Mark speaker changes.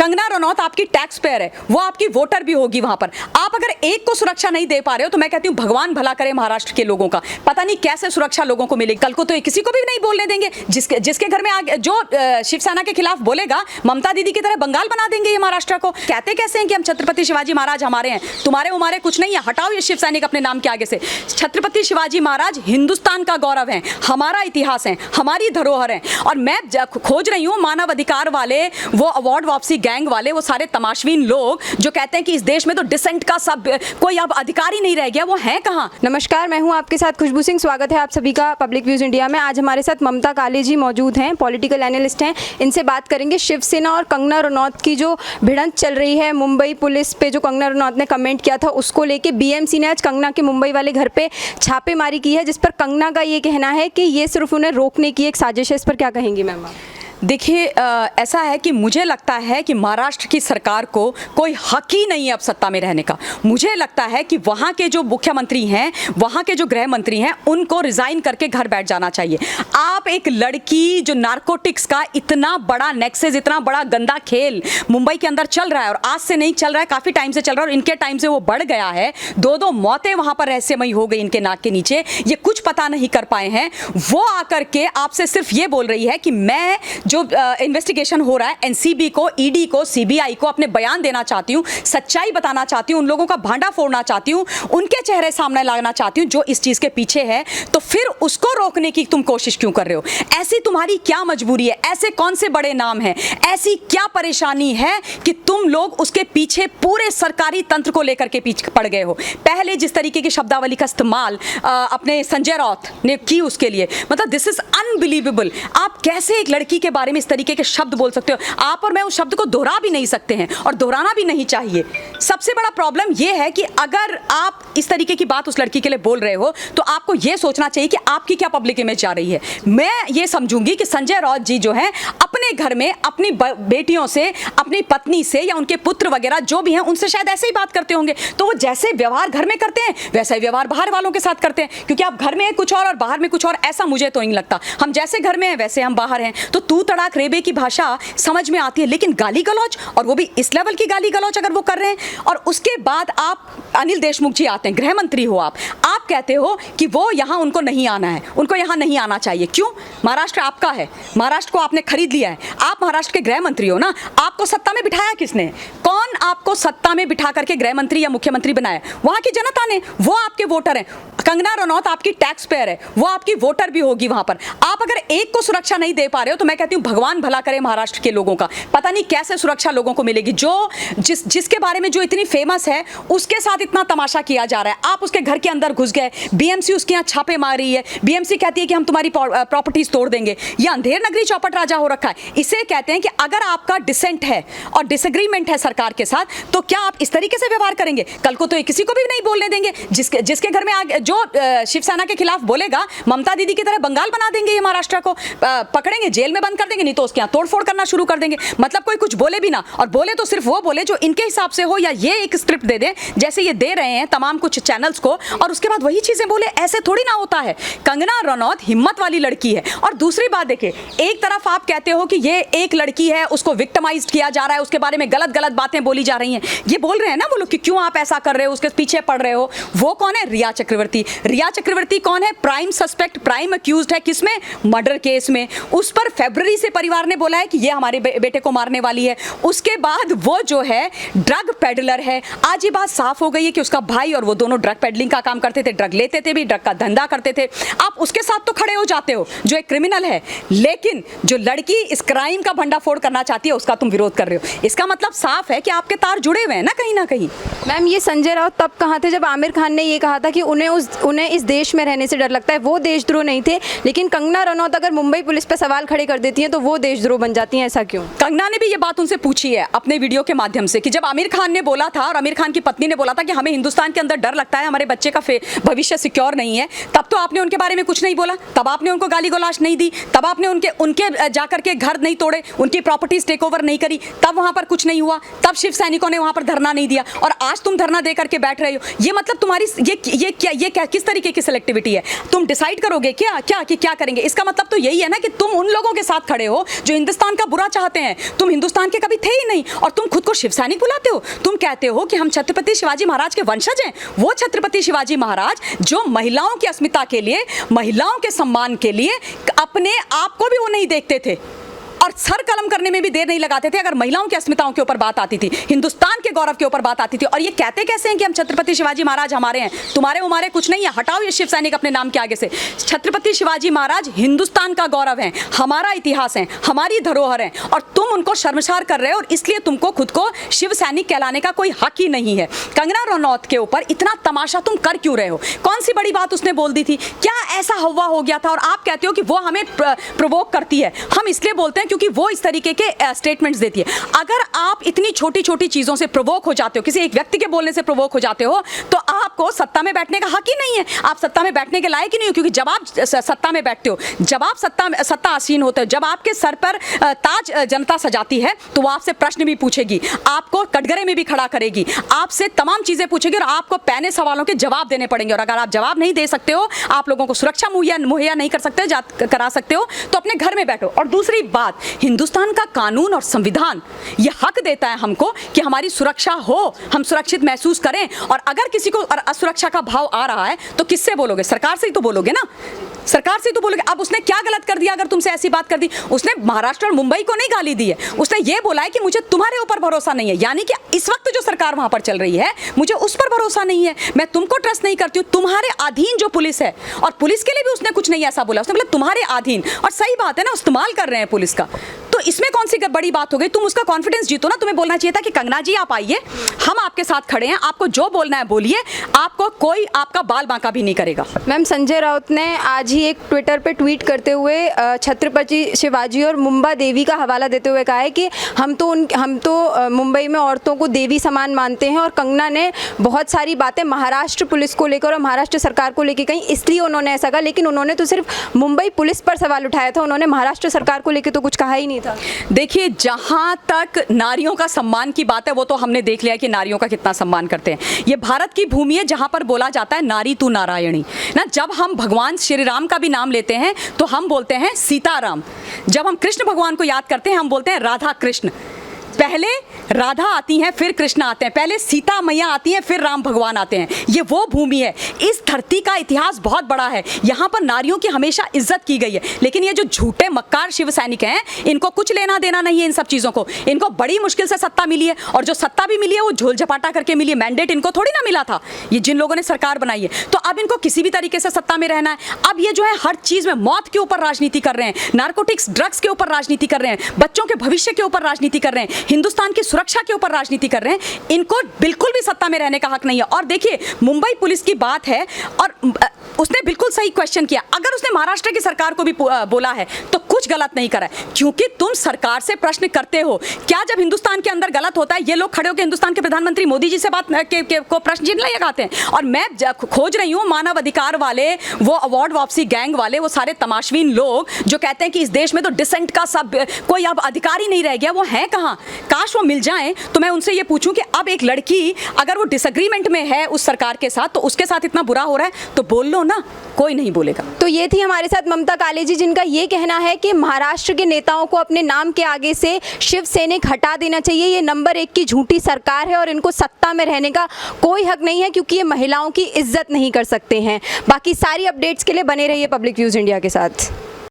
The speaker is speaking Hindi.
Speaker 1: कंगना रनौत आपकी टैक्स पेयर है, वो आपकी वोटर भी होगी वहां पर। आप अगर एक को सुरक्षा नहीं दे पा रहे हो तो मैं कहती हूँ भगवान भला करे महाराष्ट्र के लोगों का। पता नहीं कैसे सुरक्षा लोगों को मिलेगी। कल को तो किसी को भी नहीं बोलने देंगे। जिसके घर में आगे जो शिवसेना के खिलाफ बोलेगा, ममता दीदी की तरह बंगाल बना देंगे ये महाराष्ट्र को। कहते कैसे हैं कि हम छत्रपति शिवाजी महाराज हमारे हैं, तुम्हारे उमारे कुछ नहीं है। हटाओ ये शिव सैनिक अपने नाम के आगे से। छत्रपति शिवाजी महाराज हिंदुस्तान का गौरव है, हमारा इतिहास है, हमारी धरोहर है। और मैं खोज रही हूँ मानव अधिकार वाले, वो अवार्ड वापसी गैंग वाले, वो सारे तमाशवीन लोग जो कहते हैं कि इस देश में तो डिसेंट का सब कोई अब अधिकार ही नहीं रह गया, वो है कहाँ।
Speaker 2: नमस्कार, मैं हूं आपके साथ खुशबू सिंह। स्वागत है आप सभी का पब्लिक व्यूज इंडिया में। आज हमारे साथ ममता काले जी मौजूद हैं, पॉलिटिकल एनालिस्ट हैं। इनसे बात करेंगे शिवसेना और कंगना रनौत की जो भिड़ंत चल रही है। मुंबई पुलिस पे जो कंगना रनौत ने कमेंट किया था उसको लेके बीएमसी ने आज कंगना के मुंबई वाले घर पे छापेमारी की है, जिस पर कंगना का ये कहना है कि ये सिर्फ उन्हें रोकने की एक साजिश है। इस पर क्या कहेंगी मैम आप?
Speaker 1: देखिए, ऐसा है कि मुझे लगता है कि महाराष्ट्र की सरकार को कोई हक ही नहीं है अब सत्ता में रहने का। मुझे लगता है कि वहाँ के जो मुख्यमंत्री हैं, वहाँ के जो गृह मंत्री हैं, उनको रिजाइन करके घर बैठ जाना चाहिए। आप एक लड़की जो नारकोटिक्स का इतना बड़ा नेक्सेस, इतना बड़ा गंदा खेल मुंबई के अंदर चल रहा है, और आज से नहीं चल रहा है, काफ़ी टाइम से चल रहा है, और इनके टाइम से वो बढ़ गया है। दो मौतें वहाँ पर रहस्यमयी हो गई इनके नाक के नीचे, ये कुछ पता नहीं कर पाए हैं। वो आकर के आपसे सिर्फ ये बोल रही है कि मैं जो इन्वेस्टिगेशन हो रहा है, एनसीबी को, ईडी को, सीबीआई को अपने बयान देना चाहती हूँ, सच्चाई बताना चाहती हूँ, उन लोगों का भांडा फोड़ना चाहती हूँ, उनके चेहरे सामने लाना चाहती हूँ जो इस चीज़ के पीछे है। तो फिर उसको रोकने की तुम कोशिश क्यों कर रहे हो? ऐसी तुम्हारी क्या मजबूरी है? ऐसे कौन से बड़े नाम हैं? ऐसी क्या परेशानी है कि तुम लोग उसके पीछे पूरे सरकारी तंत्र को लेकर के पीछे पड़ गए हो? पहले जिस तरीके की शब्दावली का इस्तेमाल अपने संजय राउत ने की उसके लिए, मतलब दिस इज अनबिलीवेबल। आप कैसे एक लड़की के बारे में इस तरीके के शब्द बोल सकते हो? आप और मैं उस शब्द को दोहरा भी नहीं सकते हैं, और दोहराना भी नहीं चाहिए। सबसे बड़ा प्रॉब्लम यह है कि अगर आप इस तरीके की बात उस लड़की के लिए बोल रहे हो तो आपको यह सोचना चाहिए कि आपकी क्या पब्लिक इमेज जा रही है। मैं ये समझूंगी कि संजय राउत जी जो हैं अपने घर में अपनी बेटियों से, अपनी पत्नी से, या उनके पुत्र वगैरह जो भी हैं उनसे शायद ऐसे ही बात करते होंगे। तो वो जैसे व्यवहार घर में करते हैं वैसा ही व्यवहार बाहर वालों के साथ करते हैं, क्योंकि आप घर में कुछ और बाहर में कुछ और, ऐसा मुझे तो नहीं लगता। हम जैसे घर में हैं वैसे हम बाहर हैं। तो तू तड़ाक रेबे की भाषा समझ में आती है, लेकिन गाली गलौज, और वो भी इस लेवल की गाली गलौज अगर वो कर रहे हैं, और उसके बाद आप अनिल देशमुख जी आते हैं, गृह मंत्री हो आप कहते हो कि वो यहाँ उनको नहीं आना है, उनको यहाँ नहीं आना चाहिए। क्यों? महाराष्ट्र आपका है, महाराष्ट्र को आपने खरीद लिया है, आप महाराष्ट्र के गृह मंत्री हो ना। आपको सत्ता में बिठाया किसने? कौन आपको सत्ता में बिठा करके गृह मंत्री या मुख्यमंत्री बनाया? वहाँ की जनता ने, वो आपके वोटर हैं। कंगना रनौत आपकी टैक्स पेयर है, वो आपकी वोटर भी होगी वहां पर। आप अगर एक को सुरक्षा नहीं दे पा रहे हो तो मैं कहती हूँ भगवान भला करे महाराष्ट्र के लोगों का। पता नहीं कैसे सुरक्षा लोगों को मिलेगी। जिसके बारे में जो इतनी फेमस है उसके साथ इतना तमाशा किया जा रहा है। आप उसके घर के अंदर घुस गए, बीएमसी उसके यहाँ छापे मार रही है, बीएमसी कहती है कि हम तुम्हारी प्रॉपर्टीज तोड़ देंगे। ये अंधेर नगरी चौपट राजा हो रखा है। इसे कहते हैं कि अगर आपका डिसेंट है और डिसएग्रीमेंट है सरकार के साथ, तो क्या आप इस तरीके से व्यवहार करेंगे? कल को तो ये किसी को भी नहीं बोलने देंगे। जिसके घर में आगे जो शिवसेना के खिलाफ बोलेगा, ममता दीदी की तरह बंगाल बना देंगे ये महाराष्ट्र को, पकड़ेंगे, जेल में बंद कर देंगे, नहीं तो उसके यहाँ तोड़फोड़ करना शुरू कर देंगे। मतलब कोई कुछ बोले भी ना, और बोले तो सिर्फ वो बोले जो इनके हिसाब से हो, या ये एक स्क्रिप्ट दे दे जैसे ये दे रहे हैं तमाम कुछ चैनल्स को, और उसके बाद वही चीजें बोले। ऐसे थोड़ी ना होता है। कंगना रनौत हिम्मत वाली लड़की है। और दूसरी बात देखिए, एक तरफ आप कहते हो कि ये एक लड़की है, उसको विक्टिमाइज किया जा रहा है, उसके बारे में गलत गलत बातें बोली जा रही हैं। ये बोल रहे हैं ना वो लोग कि क्यों आप ऐसा कर रहे हो, उसके पीछे पड़ रहे हो। वो कौन है? रिया चक्रवर्ती। रिया चक्रवर्ती कौन है? प्राइम सस्पेक्ट, प्राइम अक्यूज्ड है। किसमें? मर्डर केस में। उस पर फरवरी से परिवार ने बोला है कि ये हमारे बेटे को मारने वाली है। उसके बाद वो जो है ड्रग पेडलर है। आज ये बात साफ हो गई है कि उसका भाई और वो दोनों ड्रग पेडलिंग का काम करते थे, ड्रग लेते थे भी, ड्रग का धंधा करते थे। आप उसके साथ तो खड़े हो जाते हो जो एक क्रिमिनल है, लेकिन जो लड़की इस क्राइम का भंडाफोड़ करना चाहती है उसका तुम विरोध कर रहे हो। इसका मतलब साफ है कि आपके तार जुड़े हुए हैं ना कहीं ना कहीं।
Speaker 2: मैम, ये संजय राउत तब कहाँ थे जब आमिर खान ने ये कहा था कि उन्हें इस देश में रहने से डर लगता है? वो देशद्रोह नहीं थे, लेकिन कंगना रनौत अगर मुंबई पुलिस पर सवाल खड़े कर देती हैं तो वो देशद्रोह बन जाती हैं। ऐसा क्यों?
Speaker 1: कंगना ने भी ये बात उनसे पूछी है अपने वीडियो के माध्यम से कि जब आमिर खान ने बोला था और आमिर खान की पत्नी ने बोला था कि हमें हिंदुस्तान के अंदर डर लगता है, हमारे बच्चे का भविष्य सिक्योर नहीं है, तब तो आपने उनके बारे में कुछ नहीं बोला, तब आपने उनको गाली गलौज नहीं दी, तब आपने उनके जाकर के घर नहीं तोड़े, उनकी प्रॉपर्टीज टेक ओवर नहीं करी, तब वहां पर कुछ नहीं हुआ, तब शिव सैनिकों ने वहां पर धरना नहीं दिया, और आज तुम धरना दे करके बैठ रहे हो। ये मतलब तुम्हारी ये क्या किस तरीके की सिलेक्टिविटी है? तुम डिसाइड करोगे क्या क्या कि क्या करेंगे? इसका मतलब तो यही है ना कि तुम उन लोगों के साथ खड़े हो जो हिंदुस्तान का बुरा चाहते हैं। तुम हिंदुस्तान के कभी थे ही नहीं और तुम खुद को शिव सैनिक बुलाते हो। तुम कहते हो कि हम छत्रपति शिवाजी महाराज के वंशज हैं। वो छत्रपति शिवाजी महाराज जो महिलाओं की अस्मिता के लिए, महिलाओं के सम्मान के लिए अपने आप को भी वो नहीं देखते थे और सर कलम करने में भी देर नहीं लगाते थे अगर महिलाओं की अस्मिताओं के ऊपर बात आती थी, हिंदुस्तान के गौरव के ऊपर बात आती थी। और ये कहते कैसे हैं कि हम छत्रपति शिवाजी महाराज हमारे हैं, तुम्हारे उमारे कुछ नहीं है। हटाओ ये शिव सैनिक अपने नाम के आगे से। छत्रपति शिवाजी महाराज हिंदुस्तान का गौरव है, हमारा इतिहास है, हमारी धरोहर है और तुम उनको शर्मसार कर रहे हो और इसलिए तुमको खुद को शिव सैनिक कहलाने का कोई हक ही नहीं है। कंगना रनौत के ऊपर इतना तमाशा तुम कर क्यों रहे हो? कौन सी बड़ी बात उसने बोल दी थी? क्या ऐसा हवा हो गया था? और आप कहते हो कि वो हमें प्रोवोक करती है। हम इसलिए बोलते हैं क्योंकि वो इस तरीके के स्टेटमेंट्स देती है। अगर आप इतनी छोटी छोटी चीजों से प्रोवोक हो जाते हो, किसी एक व्यक्ति के बोलने से प्रोवोक हो जाते हो, तो आपको सत्ता में बैठने का हक ही नहीं है। आप सत्ता में बैठने के लायक ही नहीं हो, क्योंकि जब आप सत्ता में बैठते हो, जब आप सत्ता आसीन होते हो, जब आपके सर पर ताज जनता सजाती है, तो वो आपसे प्रश्न भी पूछेगी, आपको कटघरे में भी खड़ा करेगी, आपसे तमाम चीजें पूछेगी और आपको पैने सवालों के जवाब देने पड़ेंगे। और अगर आप जवाब नहीं दे सकते हो, आप लोगों को सुरक्षा मुहैया नहीं कर सकते, करा सकते हो, तो अपने घर में बैठो। और दूसरी बात, हिंदुस्तान का कानून और संविधान ये हक देता है हमको कि हमारी सुरक्षा हो, हम सुरक्षित महसूस करें। और अगर किसी को असुरक्षा का भाव आ रहा है तो किससे बोलोगे? सरकार से ही तो बोलोगे ना, सरकार से तो बोलोगे। अब उसने क्या गलत कर दिया अगर तुमसे ऐसी बात कर दी? उसने महाराष्ट्र और मुंबई को नहीं गाली दी है, उसने ये बोला है कि मुझे तुम्हारे ऊपर भरोसा नहीं है। यानी कि इस वक्त जो सरकार वहां पर चल रही है, मुझे उस पर भरोसा नहीं है, मैं तुमको ट्रस्ट नहीं करती हूँ। तुम्हारे अधीन जो पुलिस है, और पुलिस के लिए भी उसने कुछ नहीं ऐसा बोला, उसने बोला तुम्हारे अधीन। और सही बात है ना, इस्तेमाल कर रहे हैं पुलिस का, तो इसमें कौन सी बड़ी बात हो गई? तुम उसका कॉन्फिडेंस जीतो ना। तुम्हें बोलना चाहिए था कि कंगना जी आप आइए, हम आपके साथ खड़े हैं, आपको जो बोलना है बोलिए, आपको कोई आपका बाल बांका भी नहीं करेगा।
Speaker 2: मैम, संजय राउत ने आज ही एक ट्विटर पे ट्वीट करते हुए छत्रपति शिवाजी और मुंबा देवी का हवाला देते हुए कहा है कि हम तो मुंबई में औरतों को देवी समान मानते हैं। और कंगना ने बहुत सारी बातें महाराष्ट्र पुलिस को लेकर और महाराष्ट्र सरकार को लेकर कही, इसलिए उन्होंने ऐसा कहा। लेकिन उन्होंने तो सिर्फ मुंबई पुलिस पर सवाल उठाया था, उन्होंने महाराष्ट्र सरकार को लेकर तो कुछ कहा ही नहीं था।
Speaker 1: देखिए, जहां तक नारियों का सम्मान की बात है, वो तो हमने देख लिया कि नारियों का कितना सम्मान करते हैं। ये भारत की भूमि है जहां पर बोला जाता है नारी तू नारायणी ना। जब हम भगवान श्री राम का भी नाम लेते हैं तो हम बोलते हैं सीताराम। जब हम कृष्ण भगवान को याद करते हैं हम बोलते हैं राधा कृष्ण। पहले राधा आती हैं, फिर कृष्ण आते हैं, पहले सीता मैया आती हैं, फिर राम भगवान आते हैं। ये वो भूमि है, इस धरती का इतिहास बहुत बड़ा है, यहाँ पर नारियों की हमेशा इज्जत की गई है। लेकिन ये जो झूठे मक्कार शिव सैनिक हैं, इनको कुछ लेना देना नहीं है इन सब चीज़ों को। इनको बड़ी मुश्किल से सत्ता मिली है, और जो सत्ता भी मिली है वो झोल झपाटा करके मिली है। मैंडेट इनको थोड़ी ना मिला था, ये जिन लोगों ने सरकार बनाई है। तो अब इनको किसी भी तरीके से सत्ता में रहना है। अब ये जो है हर चीज़ में मौत के ऊपर राजनीति कर रहे हैं, नारकोटिक्स ड्रग्स के ऊपर राजनीति कर रहे हैं, बच्चों के भविष्य के ऊपर राजनीति कर रहे हैं, हिंदुस्तान की सुरक्षा के ऊपर राजनीति कर रहे हैं। इनको बिल्कुल भी सत्ता में रहने का हक नहीं है। और देखिए, मुंबई पुलिस की बात है और उसने बिल्कुल सही क्वेश्चन किया। अगर उसने महाराष्ट्र की सरकार को भी बोला है तो कुछ गलत नहीं करा है, क्योंकि तुम सरकार से प्रश्न करते हो। क्या जब हिंदुस्तान के अंदर गलत होता है, ये लोग खड़े होकर हिंदुस्तान के प्रधानमंत्री मोदी जी से बात को प्रश्न चिन्ह लगाते हैं? और मैं खोज रही हूँ मानव अधिकार वाले, वो अवार्ड वापसी गैंग वाले, वो सारे तमाशवीन लोग जो कहते हैं कि इस देश में तो डिसेंट का सब कोई अब अधिकार ही नहीं रह गया, वो हैं कहाँ? काश वो मिल जाएं तो मैं उनसे ये पूछूं कि अब एक लड़की अगर वो डिसएग्रीमेंट में है उस सरकार के साथ, तो उसके साथ इतना बुरा हो रहा है तो बोल लो ना, कोई नहीं बोलेगा।
Speaker 2: तो ये थी हमारे साथ ममता कालेजी, जिनका ये कहना है कि महाराष्ट्र के नेताओं को अपने नाम के आगे से शिव सैनिक हटा देना चाहिए। ये नंबर 1 की झूठी सरकार है और इनको सत्ता में रहने का कोई हक नहीं है, क्योंकि ये महिलाओं की इज्जत नहीं कर सकते हैं। बाकी सारी अपडेट्स के लिए बने रहिए पब्लिक व्यूज इंडिया के साथ।